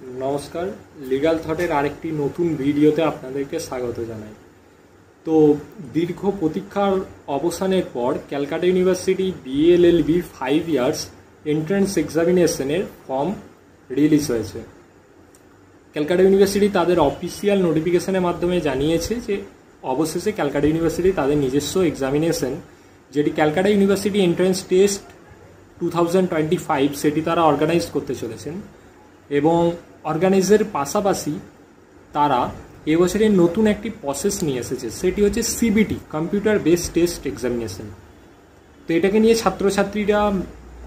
নমস্কার, লিগাল থটের আরেকটি নতুন ভিডিওতে আপনাদেরকে স্বাগত জানাই। তো দীর্ঘ প্রতীক্ষার অবসানের পর Calcutta University BLLB 5 years entrance এক্সামিনেশনের ফর্ম রিলিজ হয়েছে। ক্যালকাটা ইউনিভার্সিটি তাদের অফিসিয়াল নোটিফিকেশনের মাধ্যমে জানিয়েছে যে অবশেষে ক্যালকাটা ইউনিভার্সিটি তাদের নিজস্ব এক্সামিনেশন, যেটি ক্যালকাটা ইউনিভার্সিটি এন্ট্রান্স টেস্ট 2025 সেটি তারা অর্গানাইজ করতে চলেছেন। এবং অর্গানাইজের পাশাপাশি তারা এবছরের নতুন একটি প্রসেস নিয়ে এসেছে, সেটি হচ্ছে CBT, computer based test examination. তো এটাকে নিয়ে ছাত্রছাত্রীরা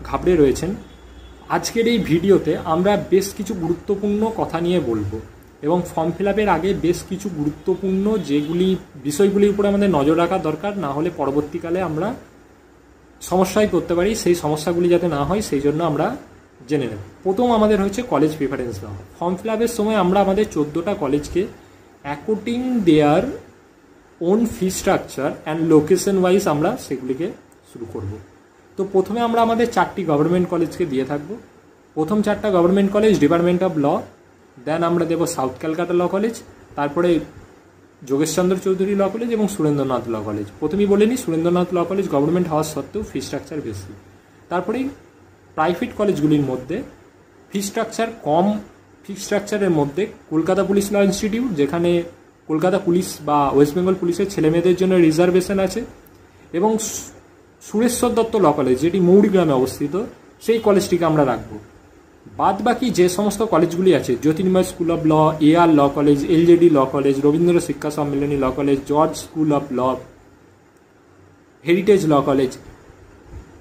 ঘাবড়ে রয়েছেন। আজকের এই ভিডিওতে আমরা বেশ কিছু গুরুত্বপূর্ণ কথা নিয়ে বলবো এবং ফর্ম ফিল আপের আগে বেশ কিছু গুরুত্বপূর্ণ যেগুলি বিষয়গুলির উপরে আমাদের নজর রাখা দরকার, না হলে পরবর্তীকালে আমরা সমস্যায় করতে পারি, সেই সমস্যাগুলি যাতে না হয় সেই জন্য আমরা জেনে নেব। প্রথম আমাদের হচ্ছে কলেজ প্রিফারেন্স দেওয়া। ফর্ম ফিল আপের সময় আমরা আমাদের 14টা কলেজকে according their own fee structure and location wise আমরা সেগুলিকে শুরু করব। তো প্রথমে আমরা আমাদের 4টি গভর্নমেন্ট কলেজকে দিয়ে থাকবো। প্রথম 4টা government college department of law, then আমরা দেবো সাউথ ক্যালকাটা ল কলেজ, তারপরে যোগেশচন্দ্র চৌধুরী ল কলেজ এবং সুরেন্দ্রনাথ ল কলেজ। প্রথমেই বলে নিই, সুরেন্দ্রনাথ ল কলেজ গভর্নমেন্ট হওয়ার সত্ত্বেও ফি স্ট্রাকচার বেশি। তারপরেই প্রাইভেট কলেজগুলির মধ্যে ফি স্ট্রাকচার কম, ফি স্ট্রাকচারের মধ্যে কলকাতা পুলিশ ল ইনস্টিটিউট, যেখানে কলকাতা পুলিশ বা ওয়েস্ট বেঙ্গল পুলিশের ছেলেমেয়েদের জন্য রিজার্ভেশন আছে, এবং সুরেশ্বর দত্ত ল কলেজ, যেটি মৌরিগ্রামে অবস্থিত, সেই কলেজটিকে আমরা রাখবো। বাদ বাকি যে সমস্ত কলেজগুলি আছে, Jyotirmoy school of law, AR law college, LJD law college, Rabindra Shiksha Sammilani law college, George school of law, Heritage law college,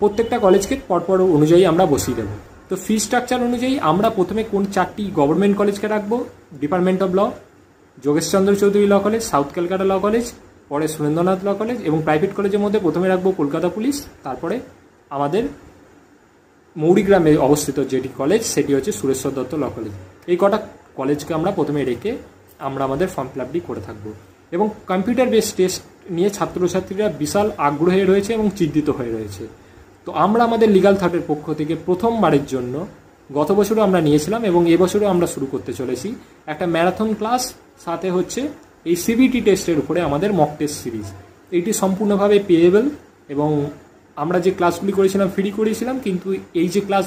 প্রত্যেকটা কলেজকে পরপর অনুযায়ী আমরা বসিয়ে দেবো। তো ফি স্ট্রাকচার অনুযায়ী আমরা প্রথমে কোন 4টি গভর্নমেন্ট কলেজকে রাখবো, department of law, Jogeshchandra Chowdhury law college, south Calcutta law college, পরে সুরেন্দ্রনাথ ল কলেজ, এবং প্রাইভেট কলেজের মধ্যে প্রথমে রাখবো কলকাতা পুলিশ, তারপরে আমাদের মৌরিগ্রামে অবস্থিত যেটি কলেজ সেটি হচ্ছে সুরেশ্বর দত্ত ল কলেজ। এই কটা কলেজকে আমরা প্রথমে রেখে আমরা আমাদের ফর্ম ফিল আপটি করে থাকবো। এবং কম্পিউটার বেসড টেস্ট নিয়ে ছাত্রছাত্রীরা বিশাল আগ্রহে রয়েছে এবং চিন্তিত হয়ে রয়েছে। তো আমরা আমাদের লিগাল থটের পক্ষ থেকে প্রথমবারের জন্য, গত বছরও আমরা নিয়েছিলাম এবং এবছরও আমরা শুরু করতে চলেছি একটা ম্যারাথন ক্লাস, সাথে হচ্ছে এই সিবিটি টেস্টের উপরে আমাদের মক টেস্ট সিরিজ। এইটি সম্পূর্ণভাবে পেয়েবল এবং আমরা যে ক্লাসগুলি করেছিলাম ফ্রি করেছিলাম, কিন্তু এই যে ক্লাস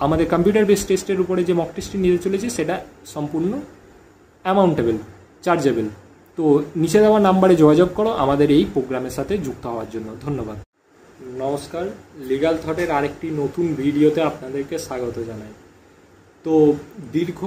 আমাদের কম্পিউটার বেসড টেস্টের উপরে যে মক টেস্টটি নিতে চলেছি সেটা সম্পূর্ণ অ্যামাউন্টেবল, চার্জেবল। তো নিচে দেওয়া নাম্বারে যোগাযোগ করো আমাদের এই প্রোগ্রামের সাথে যুক্ত হওয়ার জন্য। ধন্যবাদ। নমস্কার, লিগাল থটের আরেকটি নতুন ভিডিওতে আপনাদেরকে স্বাগত জানাই। তো দীর্ঘ